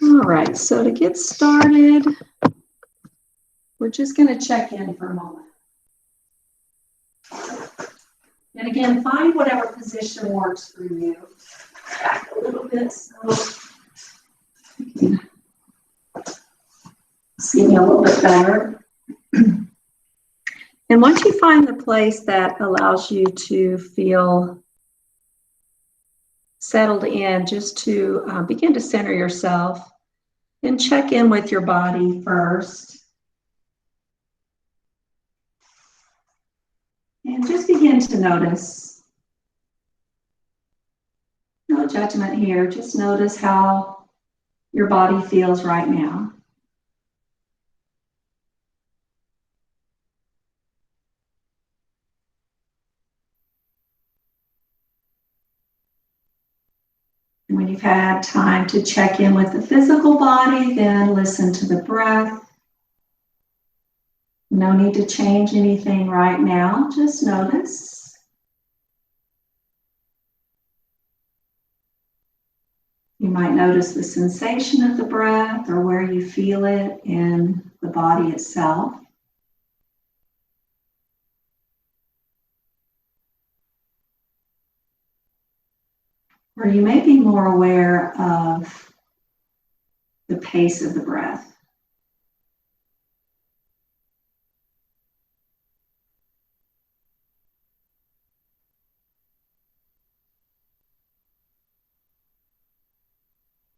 All right, so to get started, we're just going to check in for a moment. And again, find whatever position works for you. Back a little bit so you can see me a little bit better. And once you find the place that allows you to feel settled in, just to begin to center yourself and check in with your body first. And just begin to notice. No judgment here, just notice how your body feels right now. And when you've had time to check in with the physical body, then listen to the breath. No need to change anything right now, just notice. You might notice the sensation of the breath or where you feel it in the body itself. Or you may be more aware of the pace of the breath.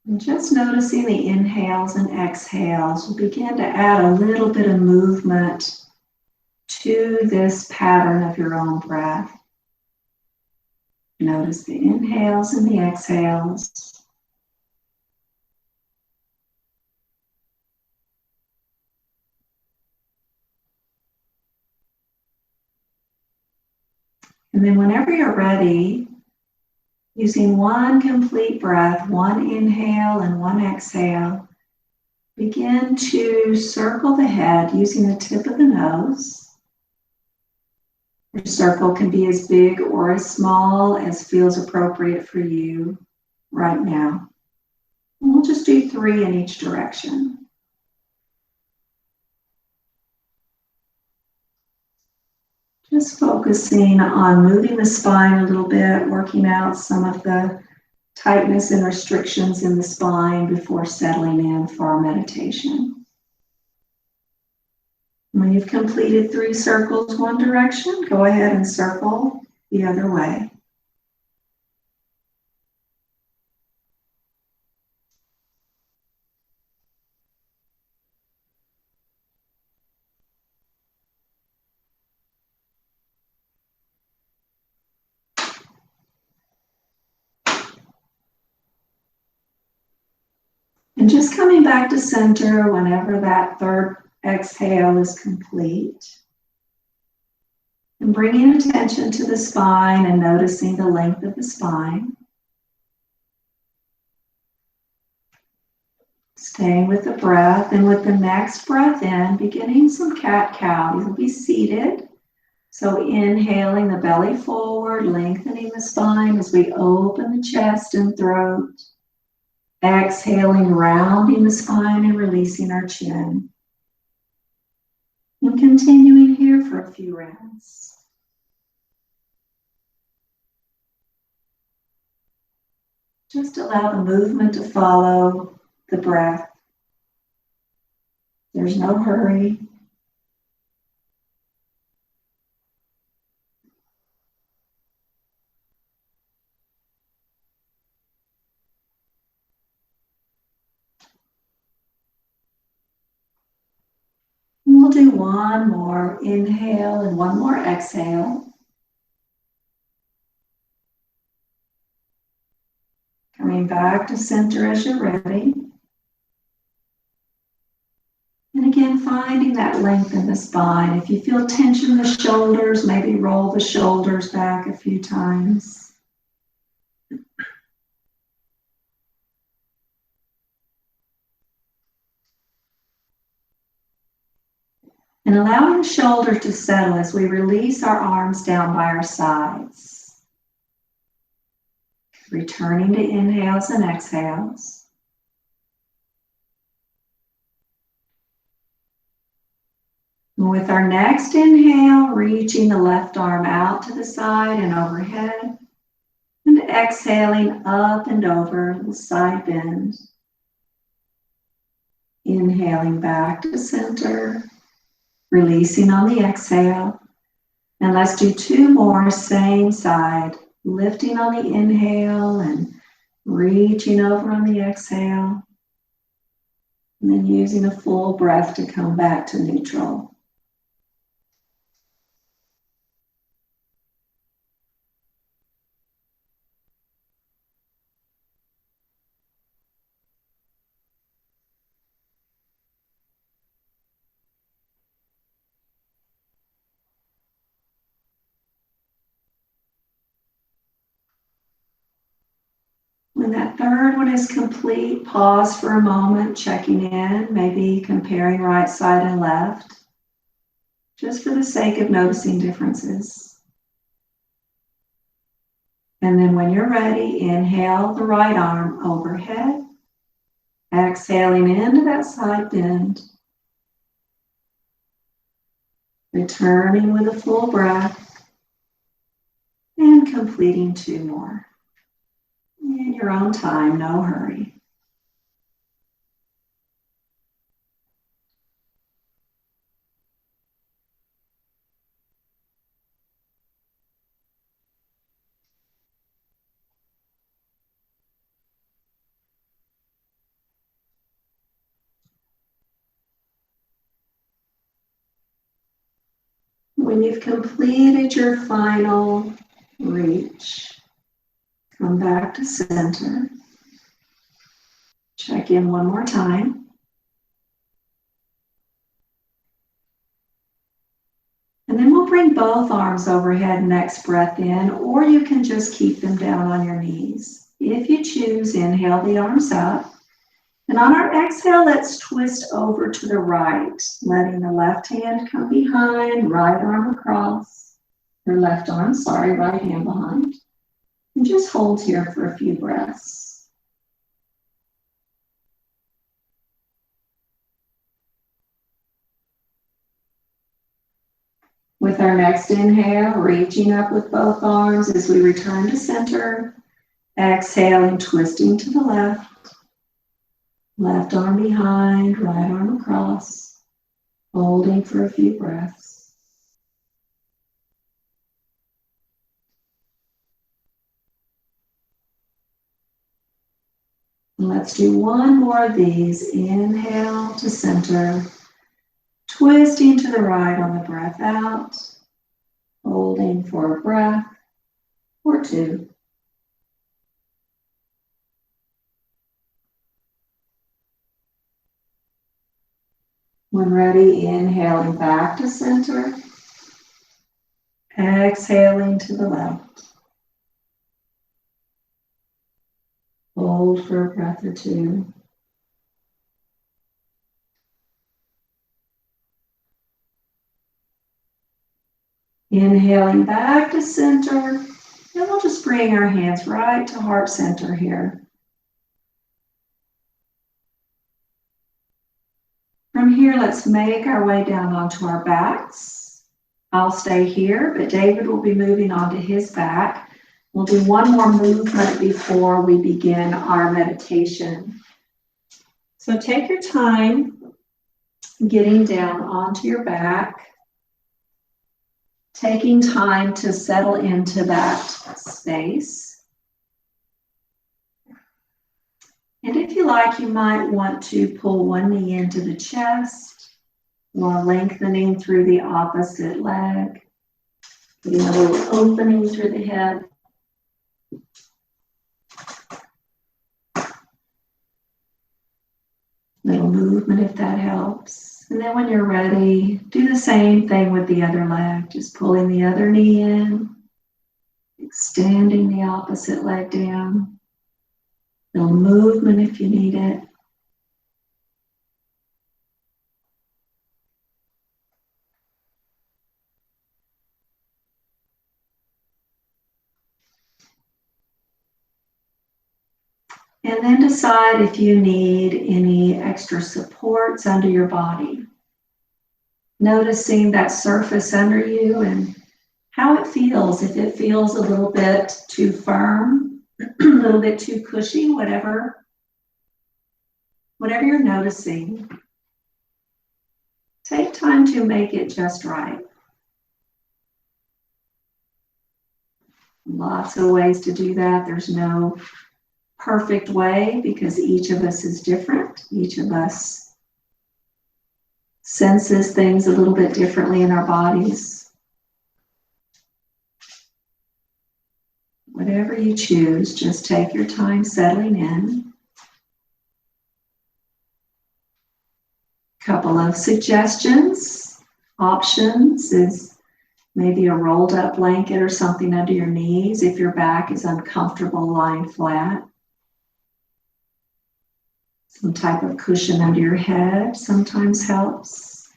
And just noticing the inhales and exhales will begin to add a little bit of movement to this pattern of your own breath. Notice the inhales and the exhales. And then whenever you're ready, using one complete breath, one inhale and one exhale, begin to circle the head using the tip of the nose. Your circle can be as big or as small as feels appropriate for you right now. And we'll just do 3 in each direction. Just focusing on moving the spine a little bit, working out some of the tightness and restrictions in the spine before settling in for our meditation. When you've completed 3 circles one direction, go ahead and circle the other way. And just coming back to center whenever that third exhale is complete. And bringing attention to the spine and noticing the length of the spine. Staying with the breath, and with the next breath in, beginning some cat-cow. You'll be seated. So inhaling the belly forward, lengthening the spine as we open the chest and throat. Exhaling, rounding the spine and releasing our chin. And continuing here for a few rounds. Just allow the movement to follow the breath. There's no hurry. And we'll do one more inhale and one more exhale. Coming back to center as you're ready. And again, finding that length in the spine. If you feel tension in the shoulders, maybe roll the shoulders back a few times. And allowing the shoulders to settle as we release our arms down by our sides. Returning to inhales and exhales. With our next inhale, reaching the left arm out to the side and overhead, and exhaling up and over the side bend. Inhaling back to center, releasing on the exhale. And let's do 2 more, same side, lifting on the inhale and reaching over on the exhale. And then using a full breath to come back to neutral. When that third one is complete, pause for a moment, checking in, maybe comparing right side and left, just for the sake of noticing differences. And then when you're ready, inhale the right arm overhead, exhaling into that side bend, returning with a full breath, and completing 2 more. In your own time, no hurry. When you've completed your final reach, come back to center. Check in one more time. And then we'll bring both arms overhead next breath in, or you can just keep them down on your knees. If you choose, inhale the arms up. And on our exhale, let's twist over to the right, letting the left hand come behind, right arm across, or right hand behind. And just hold here for a few breaths. With our next inhale, reaching up with both arms as we return to center. Exhaling, twisting to the left. Left arm behind, right arm across. Holding for a few breaths. And let's do 1 more of these. Inhale to center. Twisting to the right on the breath out. Holding for a breath or 2. When ready, inhaling back to center. Exhaling to the left. Hold for a breath or 2. Inhaling back to center. And we'll just bring our hands right to heart center here. From here, let's make our way down onto our backs. I'll stay here, but David will be moving onto his back. We'll do 1 more movement before we begin our meditation. So take your time getting down onto your back, taking time to settle into that space. And if you like, you might want to pull one knee into the chest while lengthening through the opposite leg, getting a little opening through the hip. Little movement if that helps. And then when you're ready, do the same thing with the other leg, just pulling the other knee in, extending the opposite leg down. Little movement if you need it. And then decide if you need any extra supports under your body. Noticing that surface under you and how it feels. If it feels a little bit too firm, a little bit too cushy, whatever you're noticing, take time to make it just right. Lots of ways to do that. There's no perfect way because each of us is different. Each of us senses things a little bit differently in our bodies. Whatever you choose, just take your time settling in. Couple of suggestions, options is maybe a rolled up blanket or something under your knees if your back is uncomfortable lying flat. Some type of cushion under your head sometimes helps.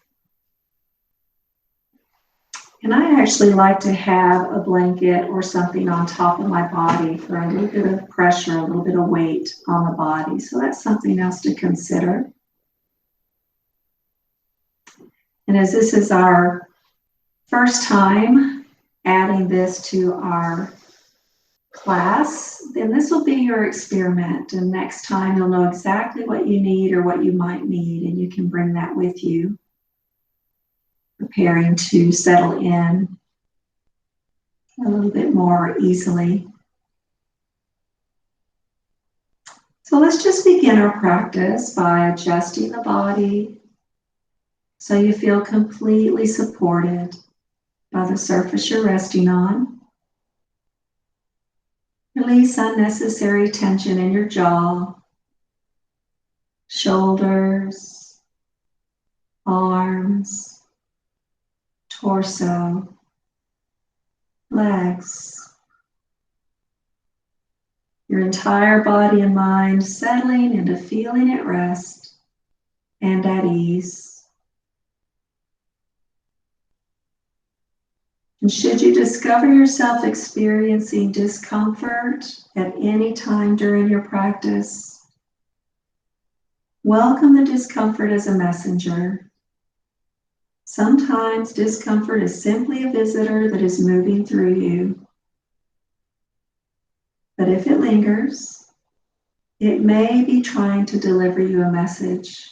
And I actually like to have a blanket or something on top of my body for a little bit of pressure, a little bit of weight on the body. So that's something else to consider. And as this is our first time adding this to our class, then this will be your experiment. And next time you'll know exactly what you need or what you might need, and you can bring that with you, preparing to settle in a little bit more easily. So let's just begin our practice by adjusting the body so you feel completely supported by the surface you're resting on. Release unnecessary tension in your jaw, shoulders, arms, torso, legs. Your entire body and mind settling into feeling at rest and at ease. And should you discover yourself experiencing discomfort at any time during your practice, welcome the discomfort as a messenger. Sometimes discomfort is simply a visitor that is moving through you. But if it lingers, it may be trying to deliver you a message.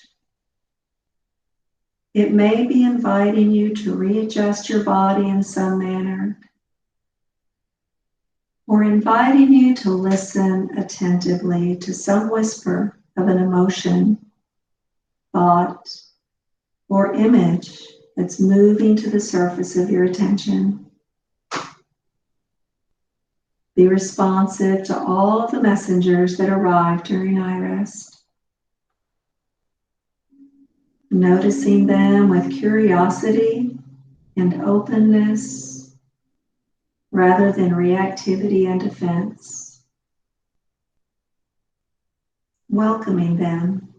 It may be inviting you to readjust your body in some manner, or inviting you to listen attentively to some whisper of an emotion, thought, or image that's moving to the surface of your attention. Be responsive to all of the messengers that arrive during iRest. Noticing them with curiosity and openness rather than reactivity and defense. Welcoming them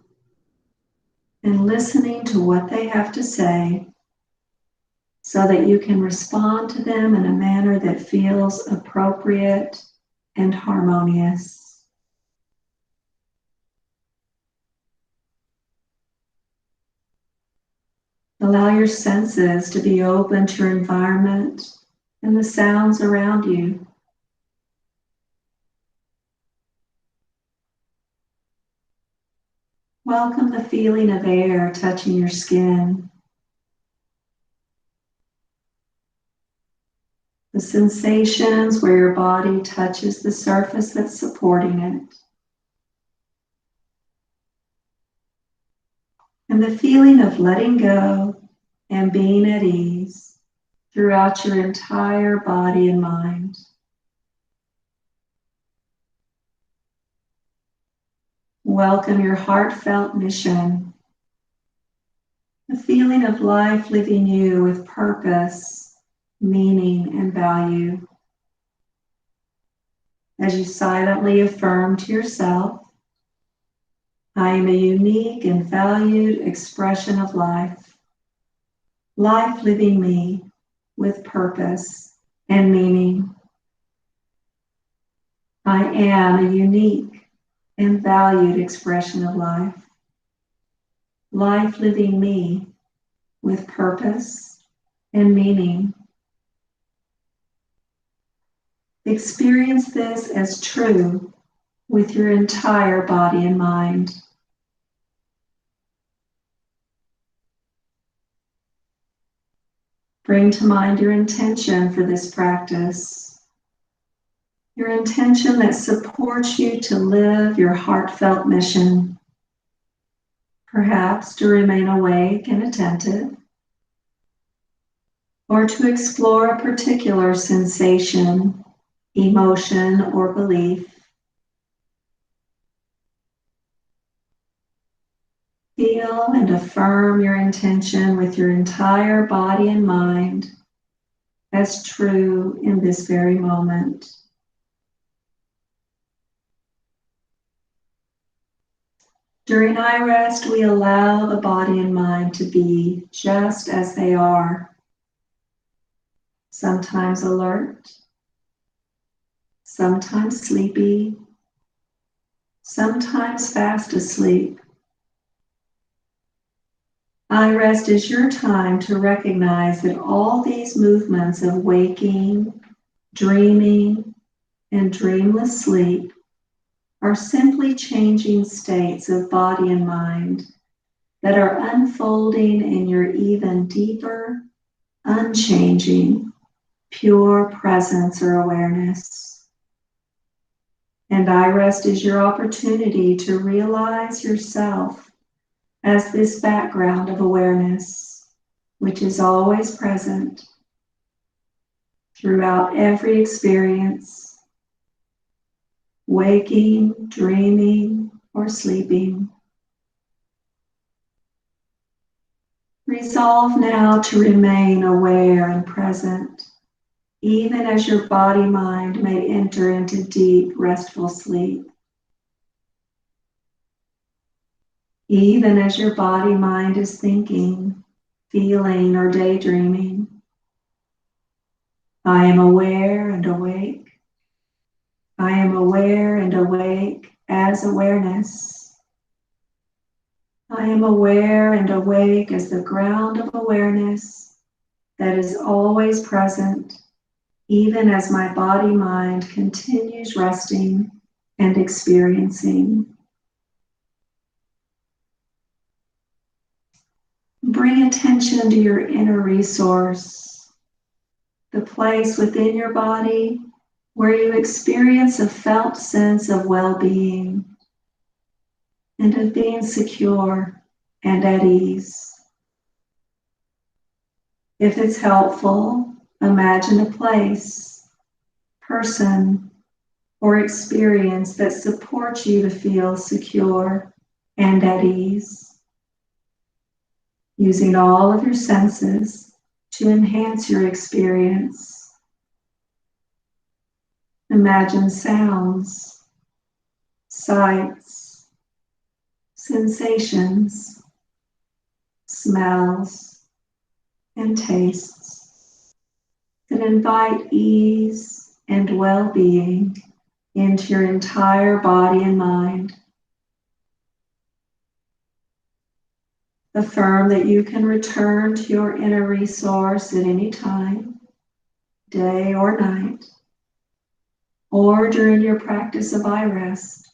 and listening to what they have to say so that you can respond to them in a manner that feels appropriate and harmonious. Allow your senses to be open to your environment and the sounds around you. Welcome the feeling of air touching your skin, the sensations where your body touches the surface that's supporting it, and the feeling of letting go and being at ease throughout your entire body and mind. Welcome your heartfelt mission, the feeling of life living you with purpose, meaning, and value. As you silently affirm to yourself, I am a unique and valued expression of life, life living me with purpose and meaning. I am a unique and valued expression of life, life living me with purpose and meaning. Experience this as true with your entire body and mind. Bring to mind your intention for this practice, your intention that supports you to live your heartfelt mission, perhaps to remain awake and attentive, or to explore a particular sensation, emotion, or belief. Feel and affirm your intention with your entire body and mind as true in this very moment. During iRest, we allow the body and mind to be just as they are, sometimes alert, sometimes sleepy, sometimes fast asleep. iRest is your time to recognize that all these movements of waking, dreaming, and dreamless sleep are simply changing states of body and mind that are unfolding in your even deeper, unchanging, pure presence or awareness. And iRest is your opportunity to realize yourself as this background of awareness, which is always present throughout every experience, waking, dreaming, or sleeping. Resolve now to remain aware and present, even as your body-mind may enter into deep, restful sleep. Even as your body-mind is thinking, feeling, or daydreaming, I am aware and awake. I am aware and awake as awareness. I am aware and awake as the ground of awareness that is always present, even as my body-mind continues resting and experiencing. Bring attention to your inner resource, the place within your body where you experience a felt sense of well-being and of being secure and at ease. If it's helpful, imagine a place, person, or experience that supports you to feel secure and at ease. Using all of your senses to enhance your experience. Imagine sounds, sights, sensations, smells, and tastes that invite ease and well-being into your entire body and mind. Affirm that you can return to your inner resource at any time, day or night, or during your practice of iRest,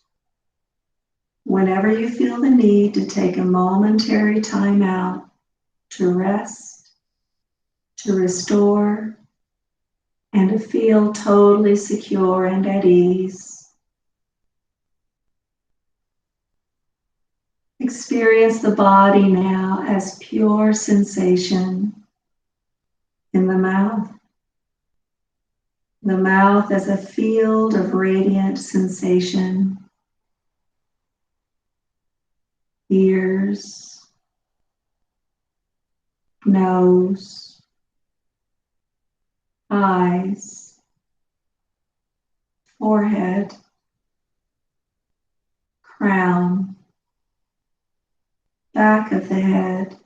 whenever you feel the need to take a momentary time out to rest, to restore, and to feel totally secure and at ease. Experience the body now as pure sensation in the mouth as a field of radiant sensation, ears, nose, eyes, forehead, crown, back of the head,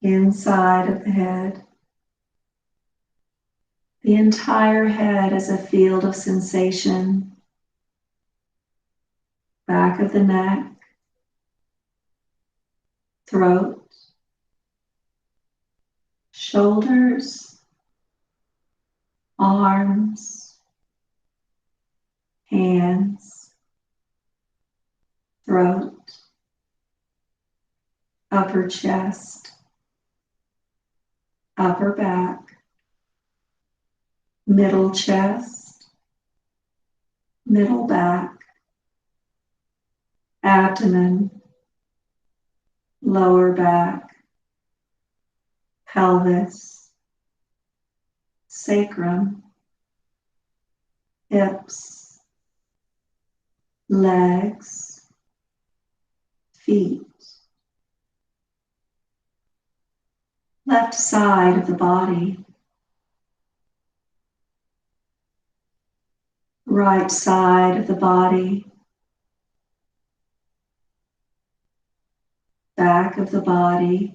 inside of the head. The entire head is a field of sensation, back of the neck, throat, shoulders, arms, hands, throat, upper chest, upper back, middle chest, middle back, abdomen, lower back, pelvis, sacrum, hips, legs, feet, left side of the body, right side of the body, back of the body,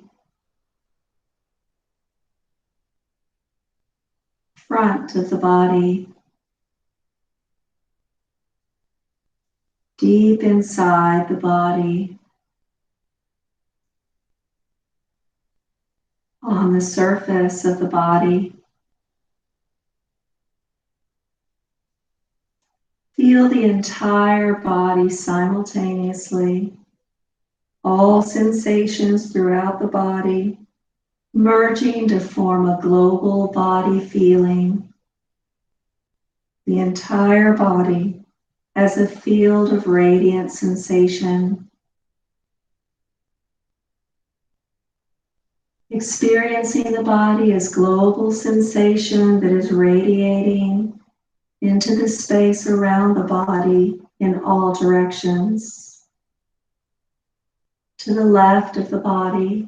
front of the body, deep inside the body, on the surface of the body. Feel the entire body simultaneously, all sensations throughout the body, merging to form a global body feeling. The entire body as a field of radiant sensation. Experiencing the body as global sensation that is radiating into the space around the body in all directions. To the left of the body,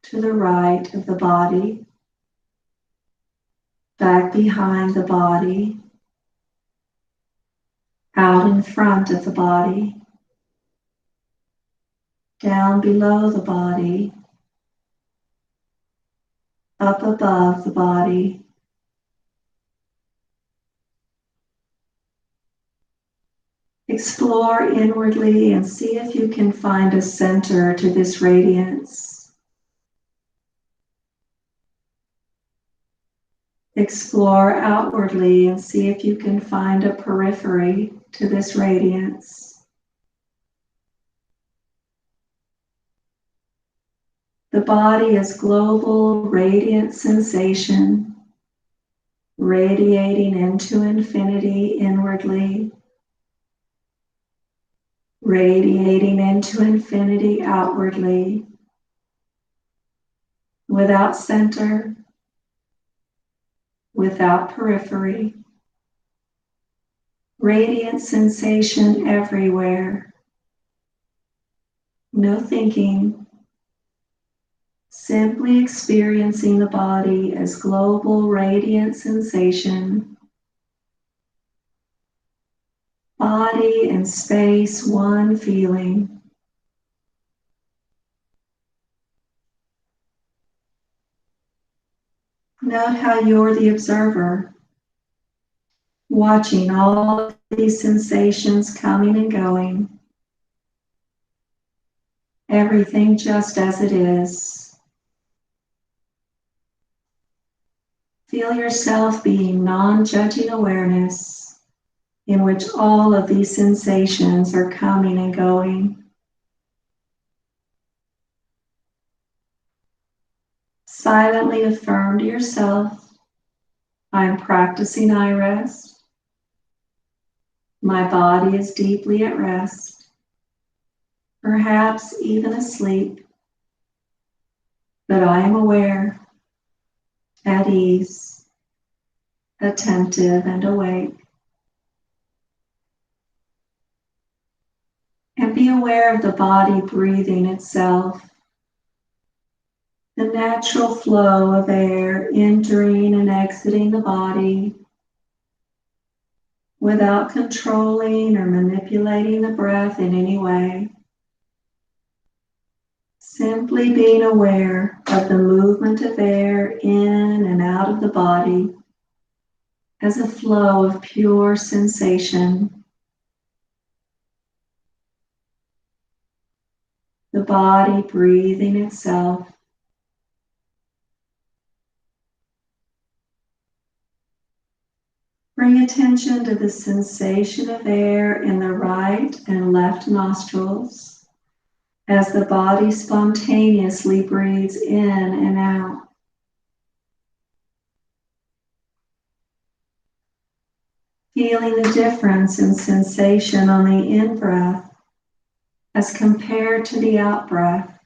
to the right of the body, back behind the body, out in front of the body, down below the body, up above the body. Explore inwardly and see if you can find a center to this radiance. Explore outwardly and see if you can find a periphery to this radiance. The body is global, radiant sensation, radiating into infinity inwardly, radiating into infinity outwardly, without center, without periphery. Radiant sensation everywhere. No thinking. Simply experiencing the body as global radiant sensation. Body and space, one feeling. Note how you're the observer, watching all of these sensations coming and going. Everything just as it is. Feel yourself being non-judging awareness in which all of these sensations are coming and going. Silently affirm to yourself, I'm practicing iRest. My body is deeply at rest, perhaps even asleep, but I am aware, at ease, attentive and awake. And be aware of the body breathing itself, the natural flow of air entering and exiting the body without controlling or manipulating the breath in any way. Simply being aware of the movement of air in and out of the body as a flow of pure sensation. The body breathing itself, Bring attention to the sensation of air in the right and left nostrils as the body spontaneously breathes in and out. Feeling the difference in sensation on the in-breath as compared to the out-breath.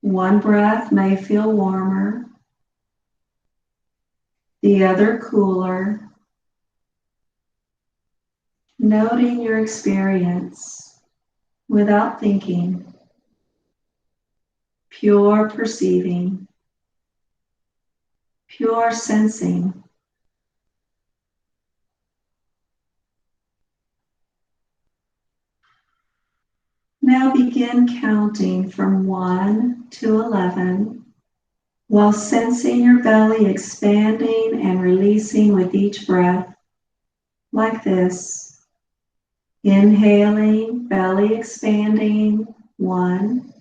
One breath may feel warmer, the other cooler. Noting your experience without thinking, pure perceiving, pure sensing. Now begin counting from 1 to 11 while sensing your belly expanding and releasing with each breath, like this. Inhaling, belly expanding, 1.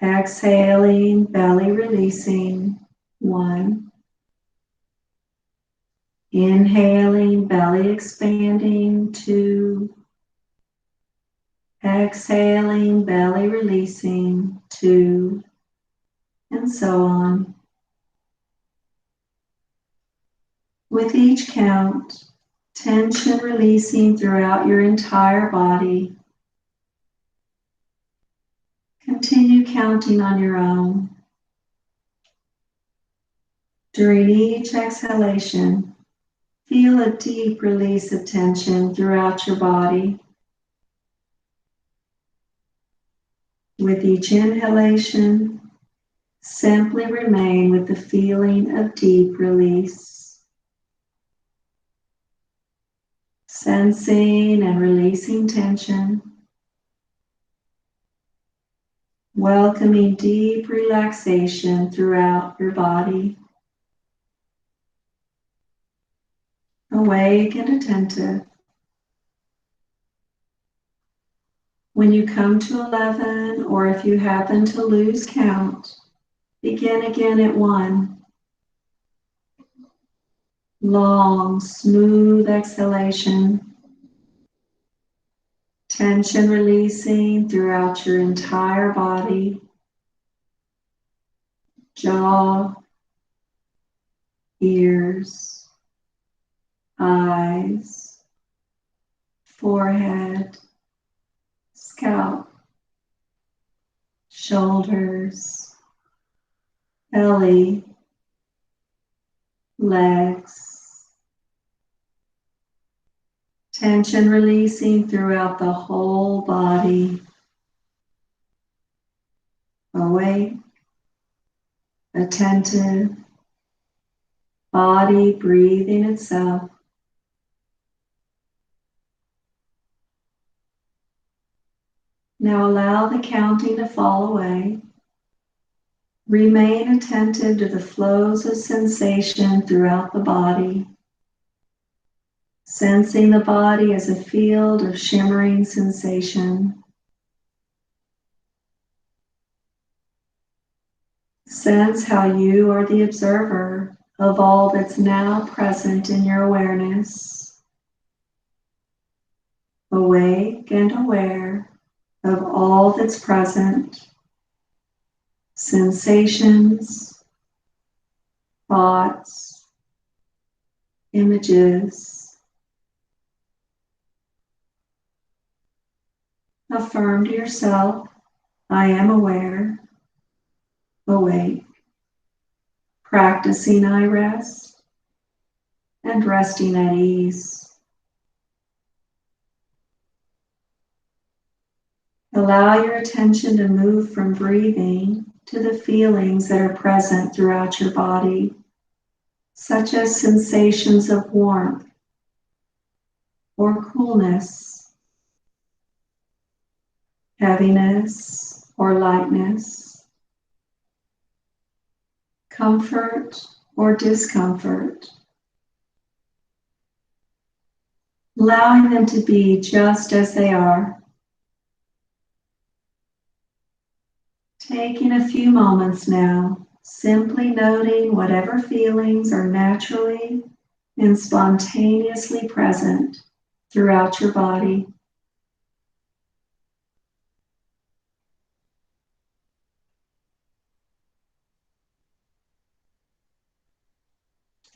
Exhaling, belly releasing, 1. Inhaling, belly expanding, 2. Exhaling, belly releasing, 2, and so on. With each count, tension releasing throughout your entire body. Continue counting on your own. During each exhalation, feel a deep release of tension throughout your body. With each inhalation, simply remain with the feeling of deep release. Sensing and releasing tension. Welcoming deep relaxation throughout your body. Awake and attentive. When you come to 11, or if you happen to lose count, begin again at 1. Long, smooth exhalation. Tension releasing throughout your entire body. Jaw, ears, eyes, forehead, scalp, shoulders, belly, legs. Tension releasing throughout the whole body. Awake, attentive, body breathing itself. Now allow the counting to fall away. Remain attentive to the flows of sensation throughout the body. Sensing the body as a field of shimmering sensation. Sense how you are the observer of all that's now present in your awareness. Awake and aware of all that's present. Sensations, thoughts, images. Affirm to yourself, I am aware, awake, practicing iRest and resting at ease. Allow your attention to move from breathing to the feelings that are present throughout your body, such as sensations of warmth or coolness, heaviness or lightness, comfort or discomfort. Allowing them to be just as they are. Taking a few moments now, simply noting whatever feelings are naturally and spontaneously present throughout your body.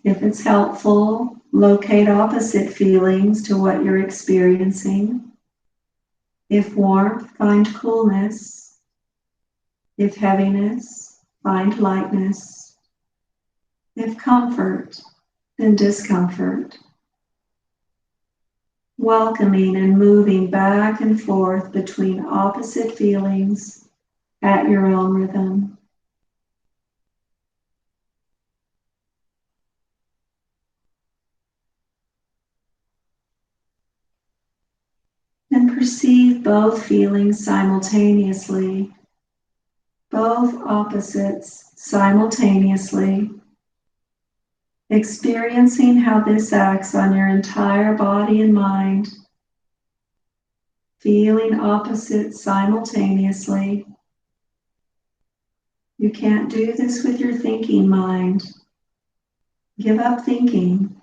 If it's helpful, locate opposite feelings to what you're experiencing. If warmth, find coolness. If heaviness, find lightness. If comfort, then discomfort. Welcoming and moving back and forth between opposite feelings at your own rhythm. And perceive both feelings simultaneously, both opposites simultaneously, experiencing how this acts on your entire body and mind, feeling opposites simultaneously. You can't do this with your thinking mind. Give up thinking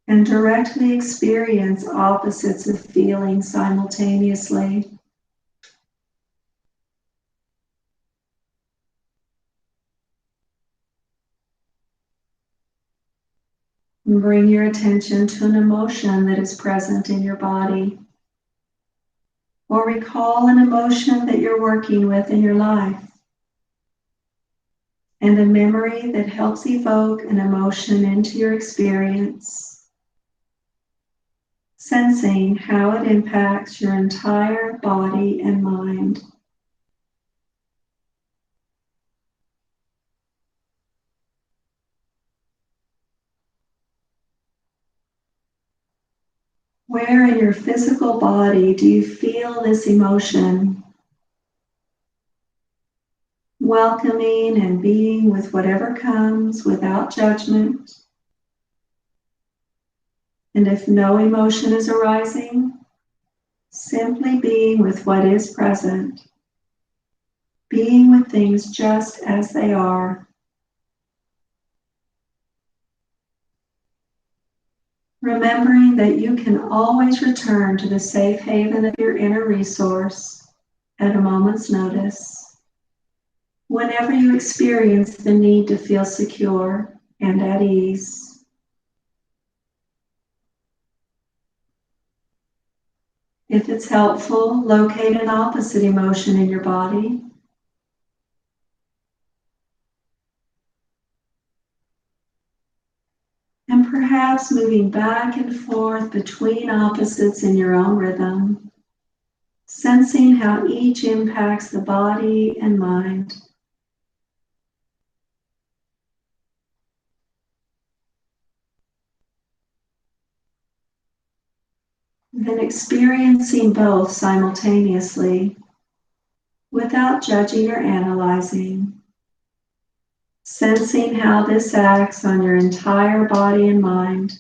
and directly experience opposites of feeling simultaneously. And bring your attention to an emotion that is present in your body. Or recall an emotion that you're working with in your life. And a memory that helps evoke an emotion into your experience. Sensing how it impacts your entire body and mind. Where in your physical body do you feel this emotion? Welcoming and being with whatever comes without judgment. And if no emotion is arising, simply being with what is present. Being with things just as they are. Remembering that you can always return to the safe haven of your inner resource at a moment's notice, whenever you experience the need to feel secure and at ease. If it's helpful, locate an opposite emotion in your body. And perhaps moving back and forth between opposites in your own rhythm, sensing how each impacts the body and mind. Then experiencing both simultaneously without judging or analyzing. Sensing how this acts on your entire body and mind.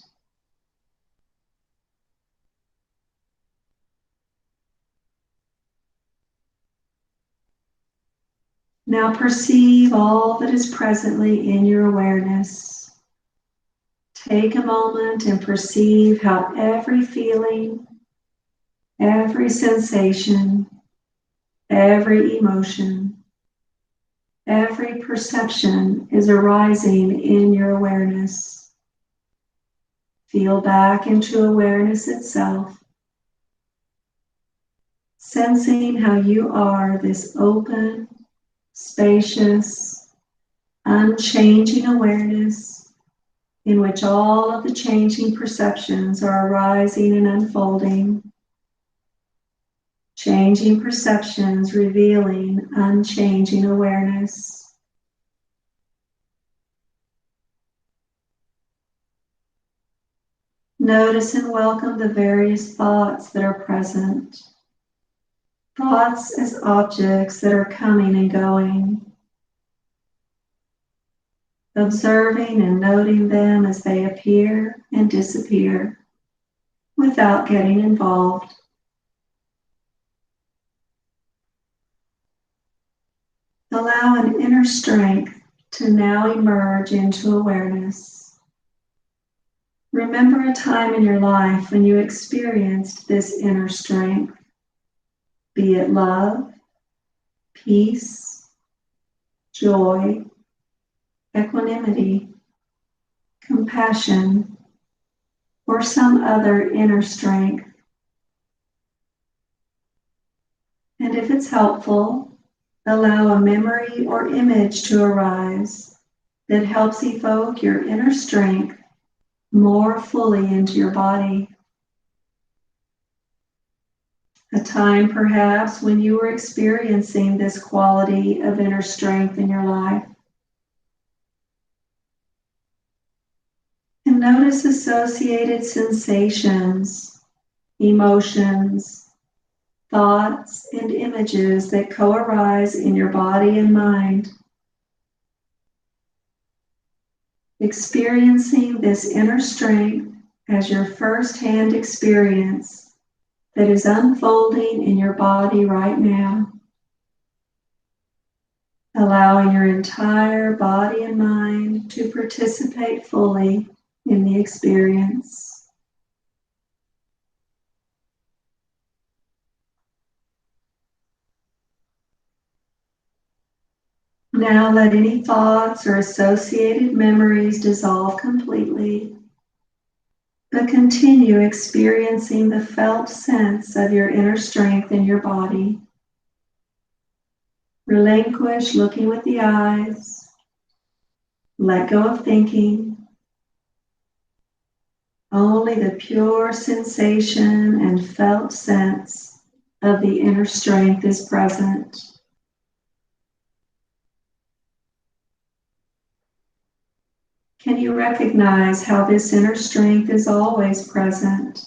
Now perceive all that is presently in your awareness. Take a moment and perceive how every feeling, every sensation, every emotion, every perception is arising in your awareness. Feel back into awareness itself, sensing how you are this open, spacious, unchanging awareness in which all of the changing perceptions are arising and unfolding. Changing perceptions revealing unchanging awareness. Notice and welcome the various thoughts that are present. Thoughts as objects that are coming and going. Observing and noting them as they appear and disappear without getting involved. Allow an inner strength to now emerge into awareness. Remember a time in your life when you experienced this inner strength, be it love, peace, joy, equanimity, compassion, or some other inner strength. And if it's helpful, allow a memory or image to arise that helps evoke your inner strength more fully into your body. A time perhaps when you were experiencing this quality of inner strength in your life. And notice associated sensations, emotions, thoughts, and images that co-arise in your body and mind. Experiencing this inner strength as your first-hand experience that is unfolding in your body right now. Allowing your entire body and mind to participate fully in the experience. Now let any thoughts or associated memories dissolve completely, but continue experiencing the felt sense of your inner strength in your body. Relinquish looking with the eyes. Let go of thinking. Only the pure sensation and felt sense of the inner strength is present. Can you recognize how this inner strength is always present?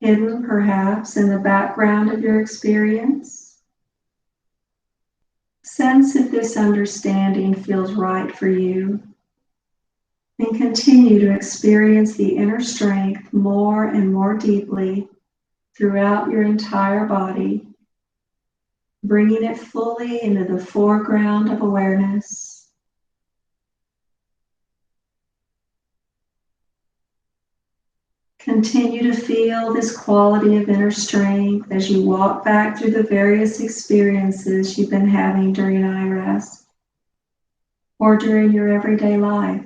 Hidden perhaps in the background of your experience? Sense if this understanding feels right for you, and continue to experience the inner strength more and more deeply throughout your entire body, bringing it fully into the foreground of awareness. Continue to feel this quality of inner strength as you walk back through the various experiences you've been having during iRest or during your everyday life.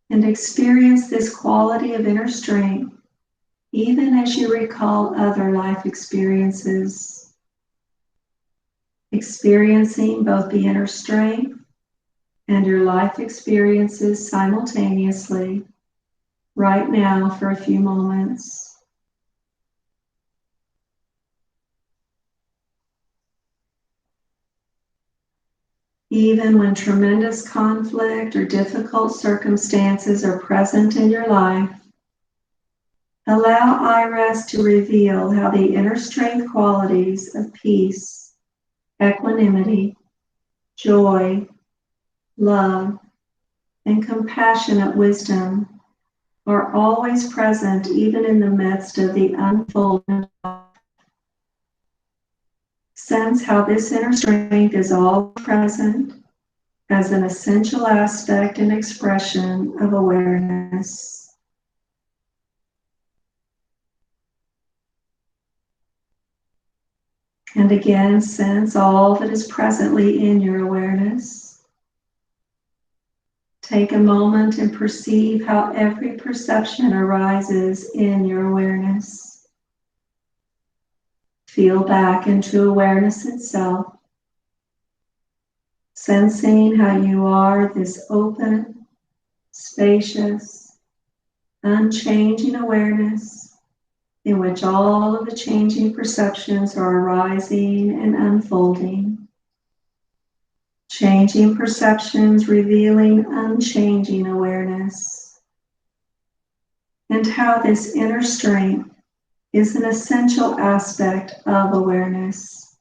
And experience this quality of inner strength even as you recall other life experiences. Experiencing both the inner strength and your life experiences simultaneously. Right now for a few moments. Even when tremendous conflict or difficult circumstances are present in your life, allow iRest to reveal how the inner strength qualities of peace, equanimity, joy, love, and compassionate wisdom are always present even in the midst of the unfolding. Sense how this inner strength is all present as an essential aspect and expression of awareness. And again, sense all that is presently in your awareness. Take a moment and perceive how every perception arises in your awareness. Feel back into awareness itself, sensing how you are this open, spacious, unchanging awareness in which all of the changing perceptions are arising and unfolding. Changing perceptions revealing unchanging awareness, and how this inner strength is an essential aspect of awareness.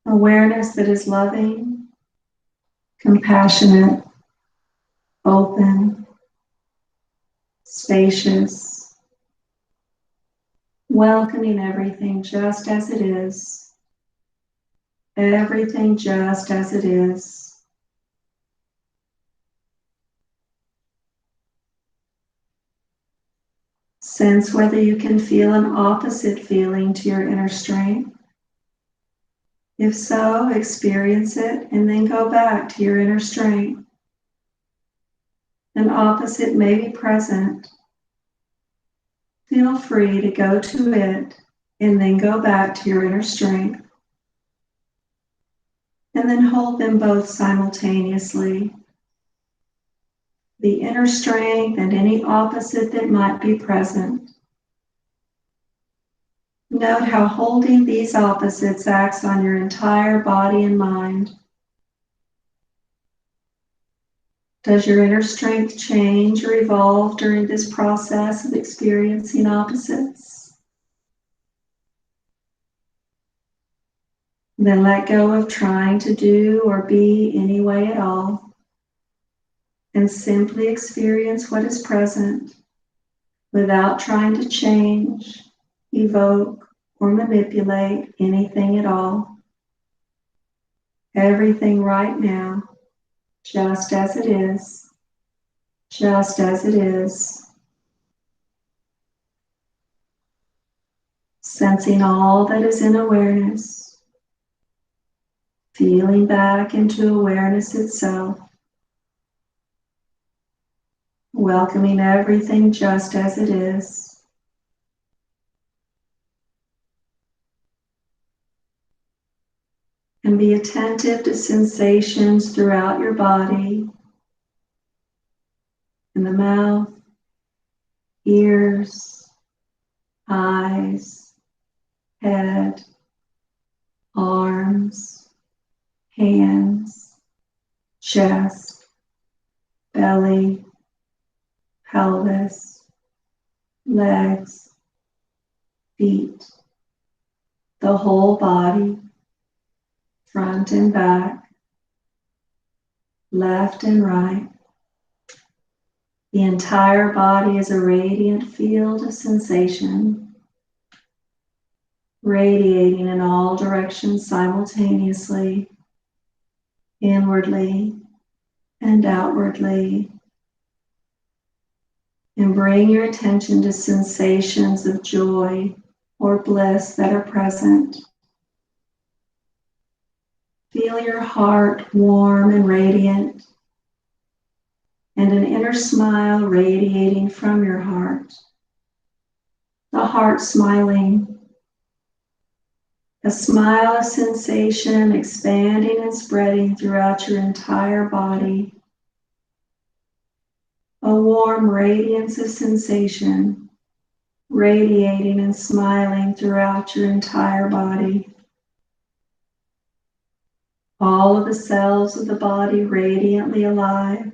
Awareness that is loving, compassionate, open, spacious, welcoming everything just as it is, everything just as it is. Sense whether you can feel an opposite feeling to your inner strength. If so, experience it and then go back to your inner strength. An opposite may be present. Feel free to go to it and then go back to your inner strength. And then hold them both simultaneously. The inner strength and any opposite that might be present. Note how holding these opposites acts on your entire body and mind. Does your inner strength change or evolve during this process of experiencing opposites? Then let go of trying to do or be any way at all, and simply experience what is present without trying to change, evoke, or manipulate anything at all. Everything right now, just as it is, just as it is. Sensing all that is in awareness, feeling back into awareness itself, welcoming everything just as it is. And be attentive to sensations throughout your body, in the mouth, ears, eyes, head, arms, hands, chest, belly, pelvis, legs, feet, the whole body, front and back, left and right. The entire body is a radiant field of sensation, radiating in all directions simultaneously, inwardly and outwardly. And bring your attention to sensations of joy or bliss that are present. Feel your heart warm and radiant, and an inner smile radiating from your heart. The heart smiling. A smile of sensation expanding and spreading throughout your entire body. A warm radiance of sensation radiating and smiling throughout your entire body. All of the cells of the body radiantly alive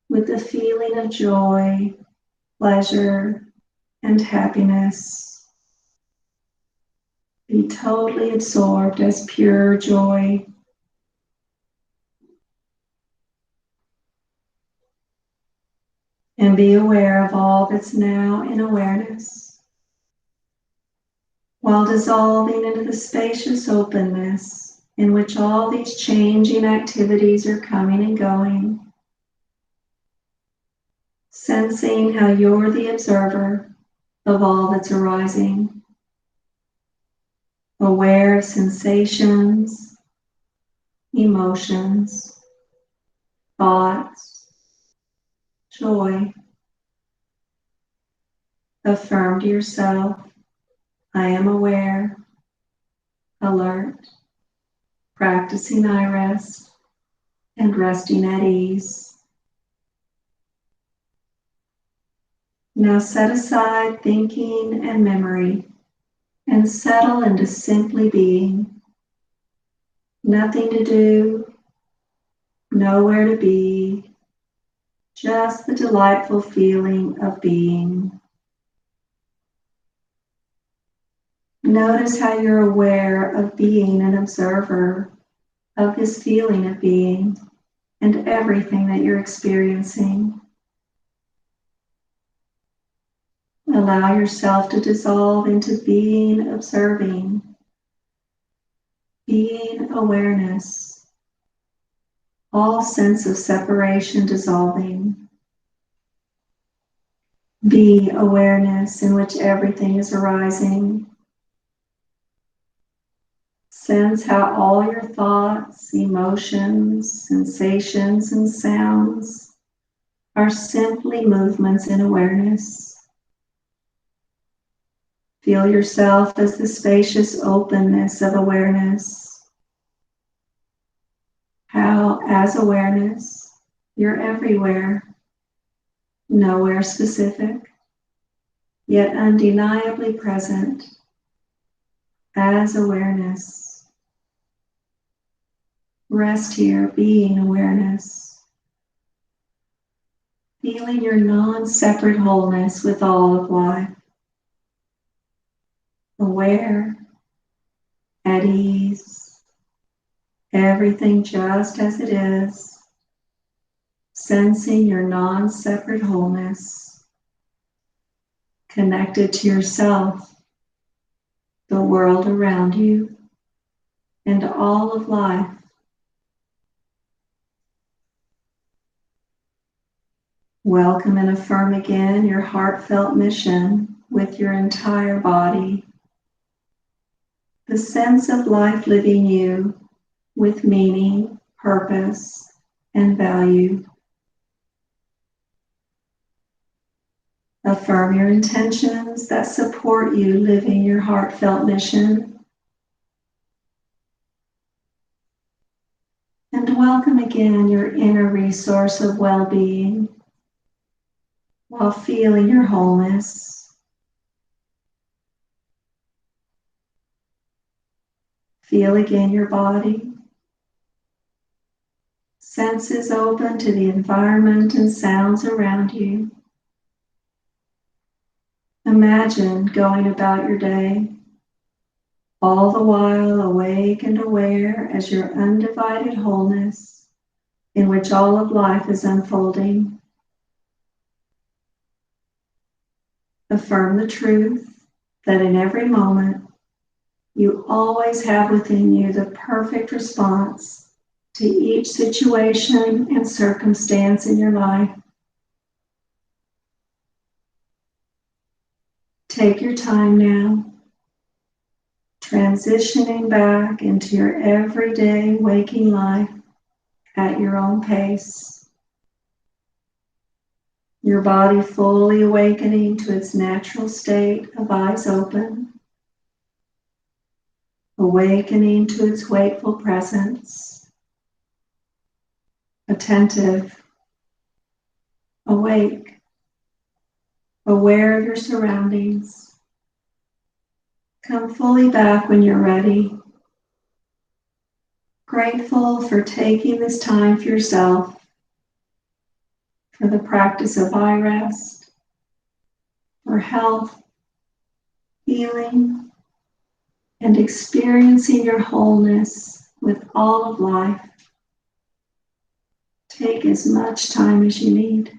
with the feeling of joy, pleasure, and happiness. Be totally absorbed as pure joy. And be aware of all that's now in awareness, while dissolving into the spacious openness in which all these changing activities are coming and going. Sensing how you're the observer of all that's arising, aware of sensations, emotions, thoughts, joy. Affirm to yourself, I am aware, alert, practicing iRest, and resting at ease. Now set aside thinking and memory and settle into simply being. Nothing to do, nowhere to be, just the delightful feeling of being. Notice how you're aware of being an observer of this feeling of being and everything that you're experiencing. Allow yourself to dissolve into being observing. being awareness, all sense of separation dissolving. Be awareness in which everything is arising. Sense how all your thoughts, emotions, sensations, and sounds are simply movements in awareness. Feel yourself as the spacious openness of awareness. How, as awareness, you're everywhere, nowhere specific, yet undeniably present. As awareness. Rest here, being awareness. Feeling your non-separate wholeness with all of life. Aware, at ease, everything just as it is. Sensing your non-separate wholeness. Connected to yourself, the world around you, and all of life. Welcome and affirm again your heartfelt mission with your entire body. The sense of life living you with meaning, purpose, and value. Affirm your intentions that support you living your heartfelt mission. And welcome again your inner resource of well-being while feeling your wholeness. Feel again your body. Senses open to the environment and sounds around you. Imagine going about your day, all the while awake and aware as your undivided wholeness in which all of life is unfolding. Affirm the truth that in every moment you always have within you the perfect response to each situation and circumstance in your life. Take your time now, transitioning back into your everyday waking life at your own pace. Your body fully awakening to its natural state of eyes open, awakening to its wakeful presence, attentive, awake, aware of your surroundings. Come fully back when you're ready. Grateful for taking this time for yourself, for the practice of iRest, for health, healing, and experiencing your wholeness with all of life. Take as much time as you need.